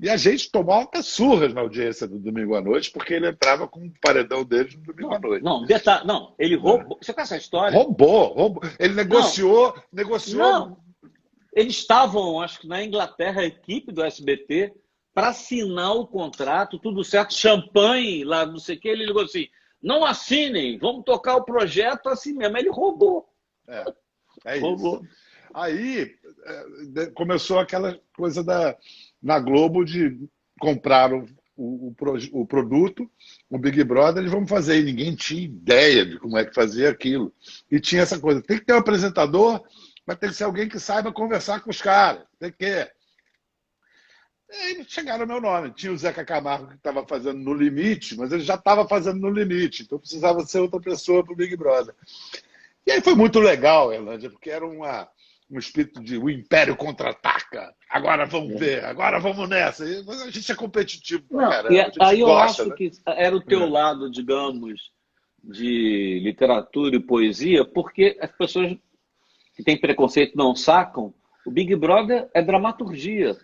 E a gente tomou altas surras na audiência do domingo à noite, porque ele entrava com o paredão dele no domingo à noite. Não, ele roubou. Você conhece essa história? Roubou. Ele negociou. Não, eles estavam, acho que na Inglaterra, a equipe do SBT, para assinar o contrato, tudo certo, champanhe, lá não sei o que, ele ligou assim, não assinem, vamos tocar o projeto assim mesmo. Ele roubou. É roubou. Isso. Aí começou aquela coisa na Globo de comprar o produto, o Big Brother, eles vão fazer. E ninguém tinha ideia de como é que fazia aquilo. E tinha essa coisa, tem que ter um apresentador, mas tem que ser alguém que saiba conversar com os caras. Tem que... Aí chegaram ao meu nome. Tinha o Zeca Camargo que estava fazendo No Limite, mas ele já estava fazendo No Limite, então precisava ser outra pessoa para o Big Brother. E aí foi muito legal, Erlândia, porque era um espírito de o Império contra-ataca. Agora vamos ver, agora vamos nessa. A gente é competitivo. Aí eu acho que era o teu lado, digamos, de literatura e poesia, porque as pessoas que têm preconceito não sacam. O Big Brother é dramaturgia.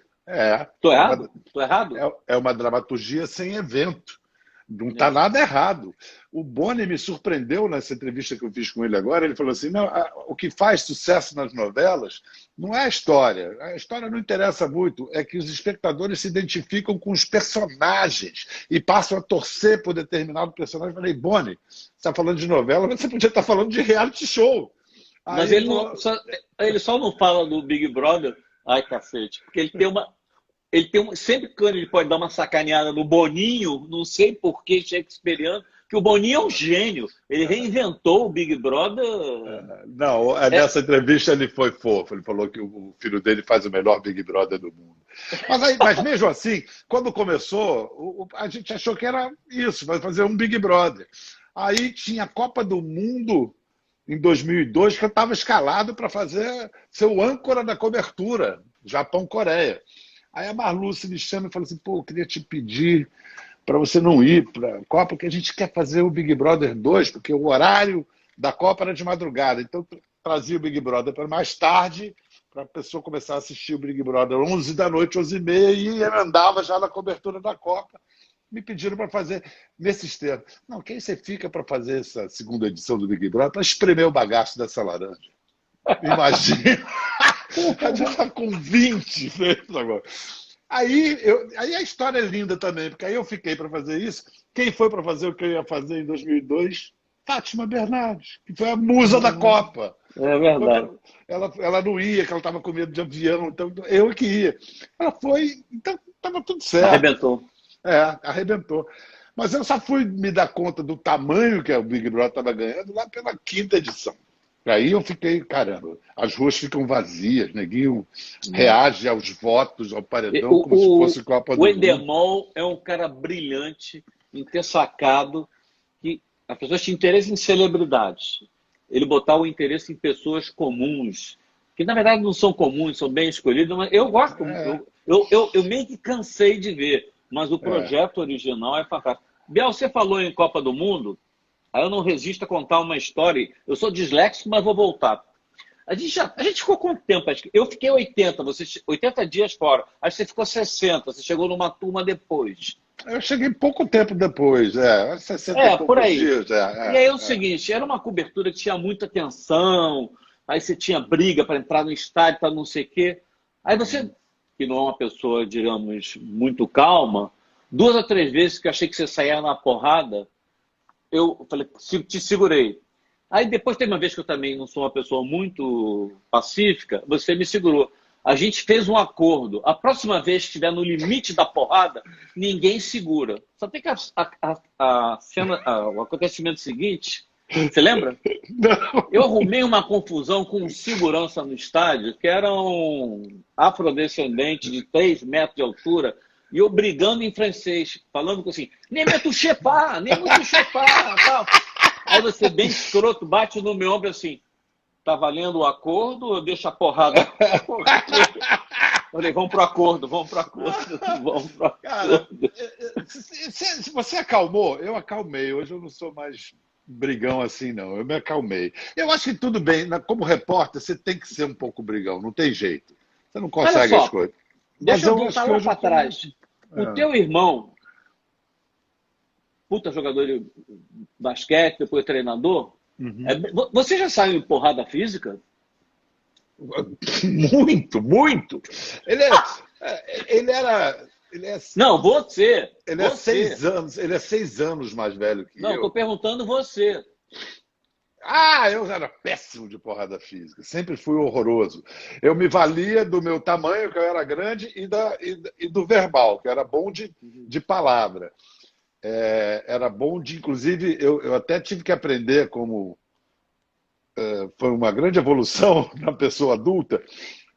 Tô errado? Tô errado? É uma dramaturgia sem evento. Não está nada errado. O Boni me surpreendeu nessa entrevista que eu fiz com ele agora. Ele falou assim, não, o que faz sucesso nas novelas não é a história. A história não interessa muito. É que os espectadores se identificam com os personagens e passam a torcer por determinado personagem. Eu falei, Boni, você está falando de novela, mas você podia estar falando de reality show. Mas ele só não fala do Big Brother, ai cacete, porque ele tem uma... sempre que ele pode dar uma sacaneada no Boninho, não sei por que shakespeariano, que o Boninho é um gênio. Ele reinventou o Big Brother. Não, nessa entrevista ele foi fofo. Ele falou que o filho dele faz o melhor Big Brother do mundo. Mas mesmo assim, quando começou, a gente achou que era isso, vai fazer um Big Brother. Aí tinha a Copa do Mundo em 2002, que eu estava escalado para ser o âncora da cobertura, Japão-Coreia. Aí a Marluce me chama e fala assim, pô, eu queria te pedir para você não ir para a Copa, porque a gente quer fazer o Big Brother 2, porque o horário da Copa era de madrugada. Então, trazia o Big Brother para mais tarde, para a pessoa começar a assistir o Big Brother 11 da noite, 11h30, e andava já na cobertura da Copa. Me pediram para fazer nesses termos. Não, quem você fica para fazer essa segunda edição do Big Brother? Para espremer o bagaço dessa laranja. Imagina. A gente está com 20 agora. Aí a história é linda também, porque aí eu fiquei para fazer isso. Quem foi para fazer o que eu ia fazer em 2002? Fátima Bernardes, que foi a musa da Copa. É verdade. Ela não ia, que ela estava com medo de avião, então eu que ia. Ela foi, então estava tudo certo. Arrebentou. Arrebentou. Mas eu só fui me dar conta do tamanho que o Big Brother estava ganhando lá pela 5ª edição. Aí eu fiquei, caramba, as ruas ficam vazias, neguinho reage aos votos, ao paredão, como se fosse Copa do Mundo. O Endemol é um cara brilhante em ter sacado que as pessoas tinham interesse em celebridades. Ele botar o interesse em pessoas comuns, que na verdade não são comuns, são bem escolhidas, mas eu gosto. Eu meio que cansei de ver, mas o projeto original é fantástico. Biel, você falou em Copa do Mundo, aí eu não resisto a contar uma história. Eu sou disléxico, mas vou voltar. A gente ficou quanto tempo? Eu fiquei 80, você 80 dias fora. Aí você ficou 60, você chegou numa turma depois. Eu cheguei pouco tempo depois, 60 e Por poucos aí. dias. E aí é o seguinte, era uma cobertura que tinha muita tensão, aí você tinha briga para entrar no estádio, para não sei o quê. Aí você, que não é uma pessoa, digamos, muito calma, 2 ou 3 vezes que eu achei que você saía na porrada, eu falei, te segurei. Aí depois tem uma vez que eu também não sou uma pessoa muito pacífica, você me segurou. A gente fez um acordo. A próxima vez que estiver no limite da porrada, ninguém segura. Só tem que a cena, o acontecimento seguinte, você lembra? Não. Eu arrumei uma confusão com um segurança no estádio, que era um afrodescendente de 3 metros de altura, e eu brigando em francês, falando assim, nem me touchez pas, tal. Aí você, bem escroto, bate no meu ombro assim, tá valendo o acordo ou deixa a porrada? Eu falei, vamos pro acordo. Cara, se você acalmou, eu acalmei. Hoje eu não sou mais brigão assim, não. Eu me acalmei. Eu acho que tudo bem, como repórter, você tem que ser um pouco brigão, não tem jeito. Você não consegue as coisas. Deixa eu voltar lá para trás. O teu irmão, puta jogador de basquete, depois treinador, você já saiu em porrada física? Muito. Ele é Não, você. Ele é 6 anos. Ele é 6 anos mais velho que eu. Não, estou perguntando você. Eu era péssimo de porrada física. Sempre fui horroroso. Eu me valia do meu tamanho, que eu era grande, e do verbal, que era bom de palavra. Era bom de, inclusive, eu até tive que aprender como foi uma grande evolução na pessoa adulta,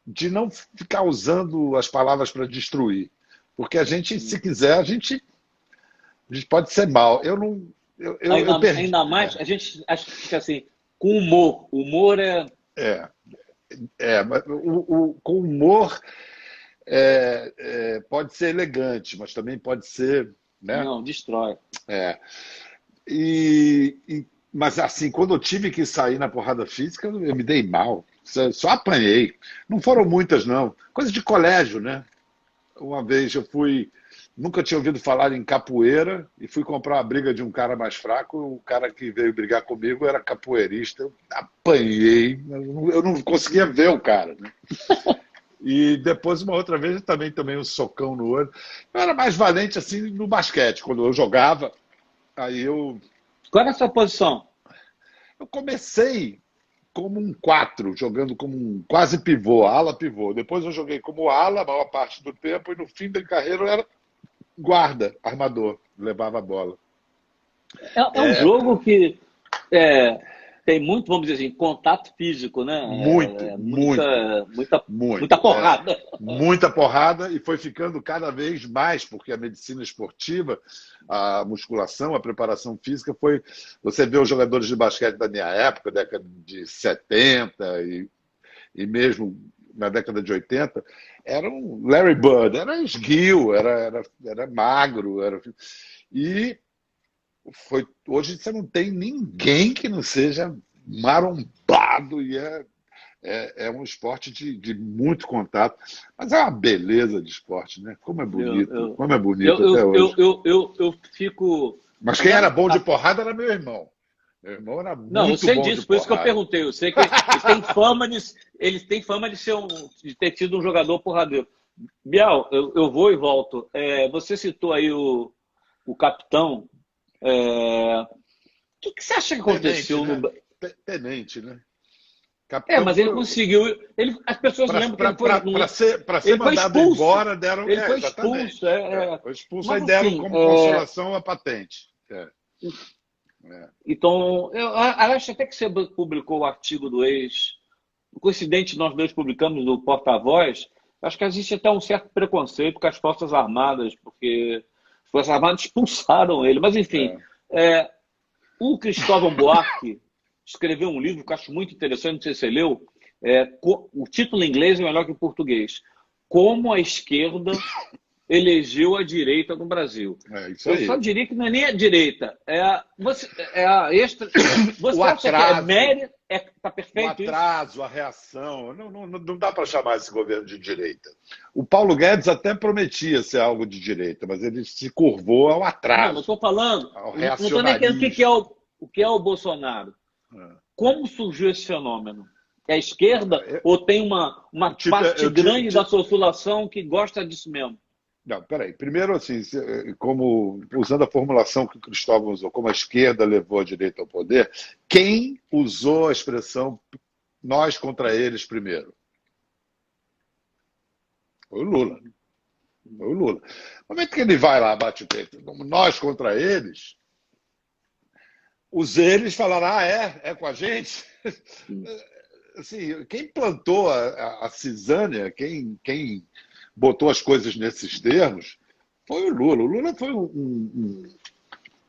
de não ficar usando as palavras para destruir. Porque a gente, se quiser, a gente pode ser mal. Eu não. Ainda mais, a gente acha que fica assim, com humor. Humor é. Mas com humor pode ser elegante, mas também pode ser. Né? Não, destrói. Mas assim, quando eu tive que sair na porrada física, eu me dei mal. Só apanhei. Não foram muitas, não. Coisa de colégio, né? Uma vez eu nunca tinha ouvido falar em capoeira e fui comprar uma briga de um cara mais fraco. O cara que veio brigar comigo era capoeirista. Eu apanhei. Eu não conseguia ver o cara, né? E depois, uma outra vez, eu também tomei um socão no olho. Eu era mais valente assim no basquete. Quando eu jogava, aí eu... Qual era a sua posição? Eu comecei como um 4, jogando como um quase pivô, ala pivô. Depois eu joguei como ala a maior parte do tempo e no fim da carreira eu era guarda, armador, levava a bola. É um jogo que tem muito, vamos dizer assim, contato físico, né? Muita porrada. Muita porrada, e foi ficando cada vez mais, porque a medicina esportiva, a musculação, a preparação física foi... Você vê os jogadores de basquete da minha época, década de 70 e mesmo na década de 80, eram Larry Bird, era esguio, era magro, e hoje você não tem ninguém que não seja marombado, e é um esporte de muito contato, mas é uma beleza de esporte, né? Como é bonito, como é bonito até hoje. Eu fico... Mas quem era bom de porrada era meu irmão. Meu irmão era muito bom. Não, eu sei disso, por isso que eu perguntei. Eu sei que ele tem fama de ter tido um jogador porradeiro. Biel, eu vou e volto. Você citou aí o capitão. O que você acha que aconteceu? Tenente, né? Capitão, mas ele conseguiu. As pessoas lembram que ele foi. Para ser mandado embora, deram. Ele foi expulso. Foi expulso, aí deram como consolação a patente. Então, eu acho até que você publicou o artigo do ex. Coincidente, nós dois publicamos no Porta-Voz. Acho que existe até um certo preconceito com as Forças Armadas, porque as Forças Armadas expulsaram ele. Mas, enfim, o Cristóvão Buarque escreveu um livro que eu acho muito interessante, não sei se você leu. O título em inglês é melhor que o português. Como a esquerda elegeu a direita no Brasil. É isso aí. Eu só diria que não é nem a direita, é a extra. Você acha que é mérito? Está perfeito o atraso, a reação. Não dá para chamar esse governo de direita. O Paulo Guedes até prometia ser algo de direita, mas ele se curvou ao atraso. Não, eu estou falando. Ao Não estou nem querendo o que é o Bolsonaro. Como surgiu esse fenômeno? É a esquerda ou tem uma parte grande da população que gosta disso mesmo? Não, peraí. Primeiro, assim, como usando a formulação que o Cristóvão usou, como a esquerda levou a direita ao poder, quem usou a expressão nós contra eles primeiro? Foi o Lula. Foi o Lula. No momento que ele vai lá, bate o peito, nós contra eles, os eles falaram, é com a gente? Assim, quem plantou a cisânia, quem botou as coisas nesses termos, foi o Lula. O Lula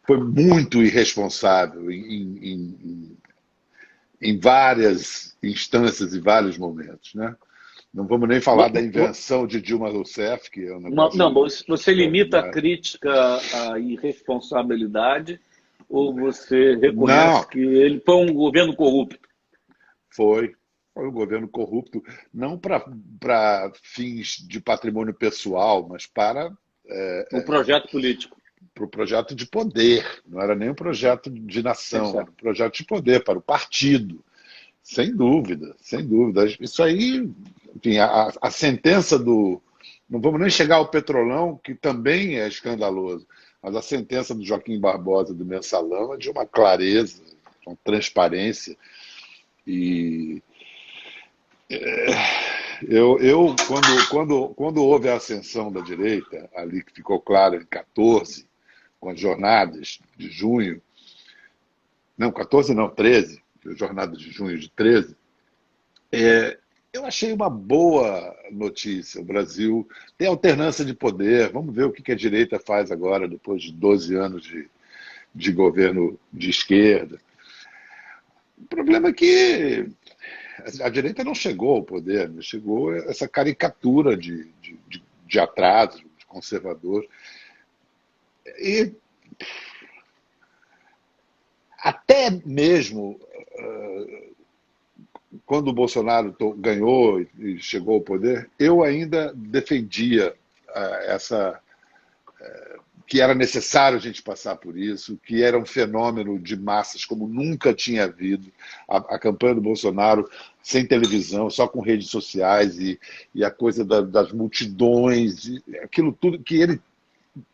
foi muito irresponsável em várias instâncias e vários momentos, né? Não vamos nem falar da invenção de Dilma Rousseff, que é um negócio... Não, você limita a crítica à irresponsabilidade ou você reconhece que ele foi um governo corrupto? Foi um governo corrupto, não para fins de patrimônio pessoal, mas para... um projeto político. Para o projeto de poder. Não era nem um projeto de nação, era um projeto de poder para o partido. Sem dúvida, sem dúvida. Isso aí, enfim, a sentença do... Não vamos nem chegar ao Petrolão, que também é escandaloso, mas a sentença do Joaquim Barbosa do Mensalão é de uma clareza, uma transparência. E quando houve a ascensão da direita, ali que ficou claro em 14, com as jornadas de junho, não, 14 não, 13, jornada de junho de 13, eu achei uma boa notícia. O Brasil tem alternância de poder, vamos ver o que a direita faz agora, depois de 12 anos de governo de esquerda. O problema é que a direita não chegou ao poder, chegou essa caricatura de atraso, de conservador. E até mesmo quando o Bolsonaro ganhou e chegou ao poder, eu ainda defendia que era necessário a gente passar por isso, que era um fenômeno de massas como nunca tinha havido. A campanha do Bolsonaro sem televisão, só com redes sociais e a coisa das multidões, aquilo tudo que ele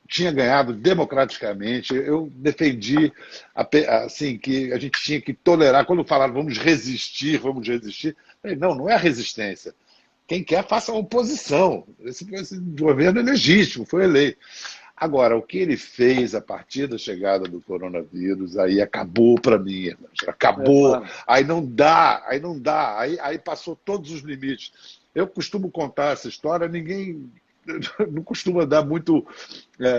tinha ganhado democraticamente. Eu defendi assim, que a gente tinha que tolerar. Quando falaram vamos resistir, não é resistência. Quem quer, faça a oposição. Esse governo é legítimo, foi eleito. Agora, o que ele fez a partir da chegada do coronavírus, aí acabou para mim, acabou. Aí não dá, aí passou todos os limites. Eu costumo contar essa história, ninguém não costuma dar muito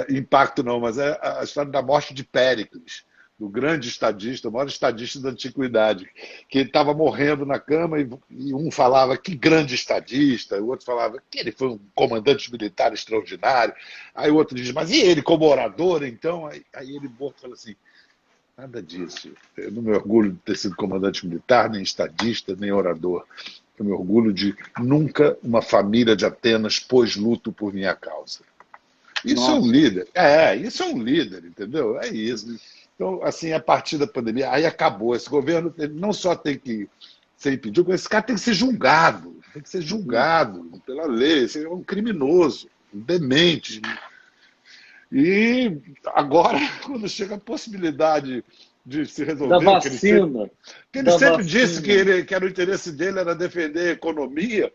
impacto não, mas é a história da morte de Péricles, do grande estadista, o maior estadista da antiguidade, que estava morrendo na cama e um falava que grande estadista, o outro falava que ele foi um comandante militar extraordinário, aí o outro diz, mas e ele como orador, então? Aí ele morto fala assim, nada disso, eu não me orgulho de ter sido comandante militar, nem estadista, nem orador, eu me orgulho de nunca uma família de Atenas pôs luto por minha causa. Isso Nossa. É um líder, isso é um líder, entendeu? É isso. Então, assim, a partir da pandemia, aí acabou. Esse governo não só tem que ser impedido, mas esse cara tem que ser julgado. Tem que ser julgado pela lei. Esse é um criminoso, um demente. E agora, quando chega a possibilidade de se resolver... Da vacina. Ele sempre disse que era o interesse dele era defender a economia.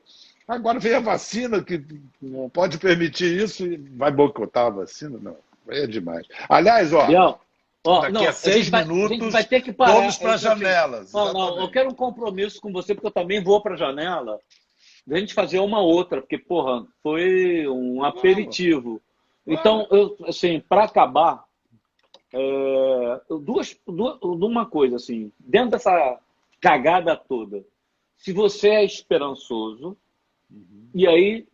Agora vem a vacina, que não pode permitir isso, e vai boicotar a vacina? Não, aí é demais. Aliás, daqui a 6 minutos, vai ter que parar. Vamos para as janelas. Não, eu quero um compromisso com você, porque eu também vou para a janela, da gente fazer uma outra, porque, porra, foi um aperitivo. Então, assim, para acabar, uma coisa, assim, dentro dessa cagada toda, se você é esperançoso, e aí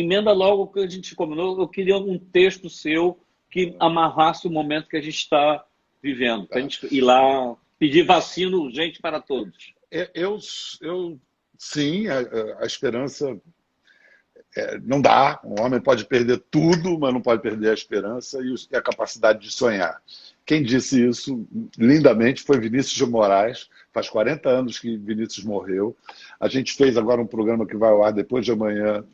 emenda logo o que a gente combinou. Eu queria um texto seu que amarrasse o momento que a gente está vivendo, para a gente ir lá pedir vacina urgente para todos. Sim, a esperança não dá. Um homem pode perder tudo, mas não pode perder a esperança e a capacidade de sonhar. Quem disse isso lindamente foi Vinícius de Moraes. Faz 40 anos que Vinícius morreu. A gente fez agora um programa que vai ao ar depois de amanhã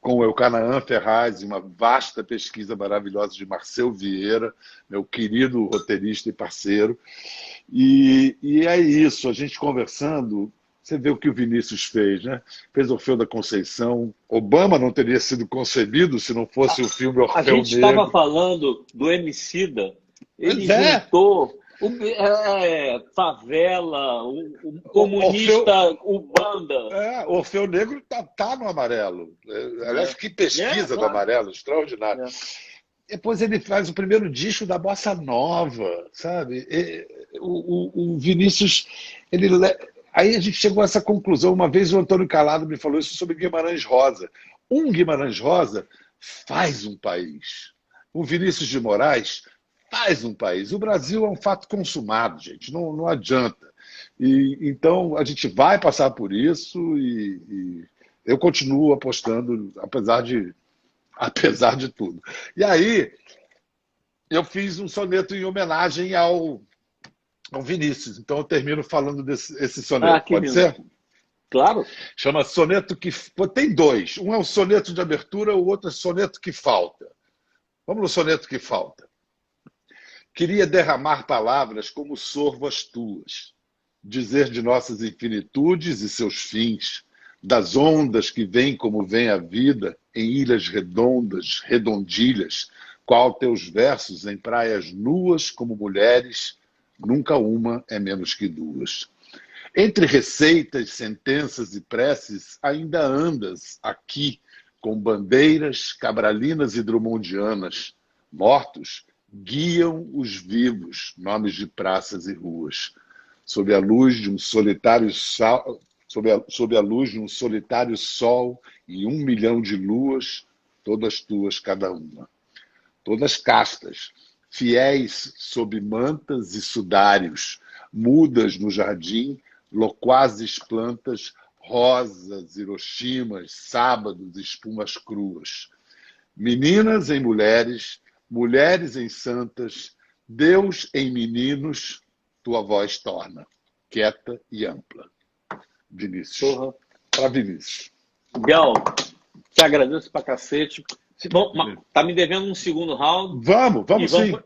com o Elcanaã Ferraz, uma vasta pesquisa maravilhosa de Marcel Vieira, meu querido roteirista e parceiro. E é isso, a gente conversando, você vê o que o Vinícius fez, né? Fez Orfeu da Conceição. Obama não teria sido concebido se não fosse o filme Orfeu Negro. A gente estava falando do Emicida, ele juntou favela, o comunista, o banda. Orfeu Negro tá no Amarelo. Aliás, que pesquisa do Amarelo, extraordinário. Depois ele faz o primeiro disco da Bossa Nova, sabe? O Vinícius, aí a gente chegou a essa conclusão. Uma vez o Antônio Calado me falou isso sobre Guimarães Rosa. Um Guimarães Rosa faz um país. O Vinícius de Moraes faz um país. O Brasil é um fato consumado, gente. Não adianta. Então, a gente vai passar por isso e eu continuo apostando, apesar de tudo. E aí, eu fiz um soneto em homenagem ao Vinícius. Então, eu termino falando desse soneto. Pode ser? Claro. Chama Soneto que... Tem dois. Um é o soneto de abertura, o outro é soneto que falta. Vamos no soneto que falta. Queria derramar palavras como sorvo as tuas, dizer de nossas infinitudes e seus fins, das ondas que vêm como vem a vida, em ilhas redondas, redondilhas, qual teus versos em praias nuas como mulheres, nunca uma é menos que duas. Entre receitas, sentenças e preces, ainda andas aqui, com bandeiras cabralinas e drummondianas, mortos, guiam os vivos, nomes de praças e ruas. Sob a luz de um solitário sol, sob a luz de um solitário sol e 1 milhão de luas, todas tuas cada uma. Todas castas, fiéis sob mantas e sudários, mudas no jardim, loquazes plantas, rosas, Hiroshimas, sábados, espumas cruas. Meninas em mulheres, mulheres em santas, Deus em meninos, tua voz torna, quieta e ampla. Vinícius. Para Vinícius. Biel, te agradeço pra cacete. Tá me devendo um segundo round. Vamos sim.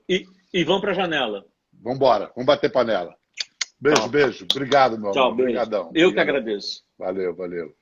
E vamos pra janela. Vamos embora, vamos bater panela. Beijo, beijo. Obrigado, meu amor. Tchau, Obrigadão. Eu que agradeço. Valeu.